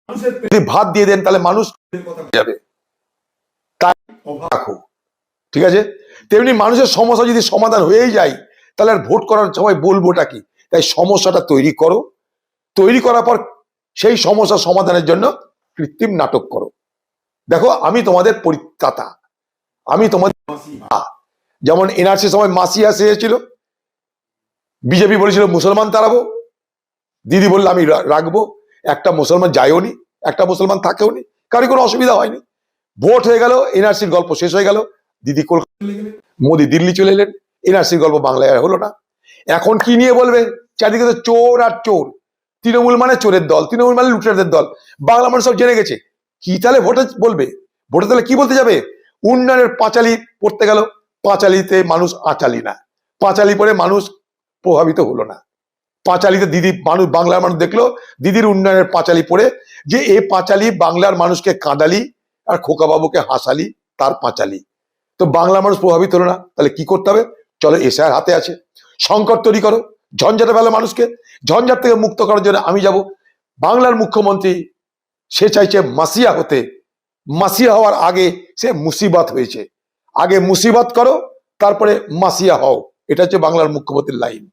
যদি ভাত দিয়ে দেন তাহলে মানুষ যাবে, তাই রাখো, ঠিক আছে? তেমনি মানুষের সমস্যা যদি সমাধান হয়েই যায় তাহলে আর ভোট করার সময় বলবোটা কি? তাই সমস্যাটা তৈরি করো, তৈরি করার পর সেই সমস্যা সমাধানের জন্য কৃত্রিম নাটক করো। দেখো আমি তোমাদের পরিত্রাতা, আমি তোমাদের, যেমন এনআরসির সময় মাসিয়া এসেছিল, বিজেপি বলেছিল মুসলমান তাড়াবো, দিদি বললো আমি রাখবো, একটা মুসলমান যায়ও নি, একটা মুসলমান থাকেও নি, কারোর কোনো অসুবিধা হয়নি। ভোট হয়ে গেল, এনআরসির গল্প শেষ হয়ে গেল, দিদি কলকাতা, মোদি দিল্লি চলে এলেন, এনআরসির গল্প বাংলায় আর হলো না। এখন কি নিয়ে বলবে? চারদিকে তো চোর আর চোর, তৃণমূল মানে চোরের দল, তৃণমূল মানে লুটেরাদের দল, বাংলা মানুষ সব জেনে গেছে। কি তাহলে ভোটে বলবে? ভোটে তাহলে কি বলতে যাবে? উন্নয়নের পাঁচালি পড়তে গেল, পাঁচালিতে মানুষ আঁচালি না, পাঁচালি পড়ে মানুষ প্রভাবিত হলো না। পাঁচালিতে দিদি মানুষ, বাংলার মানুষ দেখলো দিদির উন্নয়নের পাঁচালি পড়ে যে এ পাঁচালি বাংলার মানুষকে কাঁদালি আর খোকাবাবুকে হাসালি, তার পাঁচালি। তো বাংলার মানুষ প্রভাবিত হলো না, তাহলে কি করতে হবে? চলো এসআইআর হাতে আছে, সংকট তৈরি করো, ঝঞ্ঝাটে ফেলো মানুষকে। ঝঞ্ঝাট থেকে মুক্ত করার জন্য আমি যাব। বাংলার মুখ্যমন্ত্রী সে চাইছে মাসিয়া হতে, মাসিয়া হওয়ার আগে সে মুসিবত হয়েছে। আগে মুসিবত করো, তারপরে মাসিয়া হও, এটা হচ্ছে বাংলার মুখ্যমন্ত্রীর লাইন।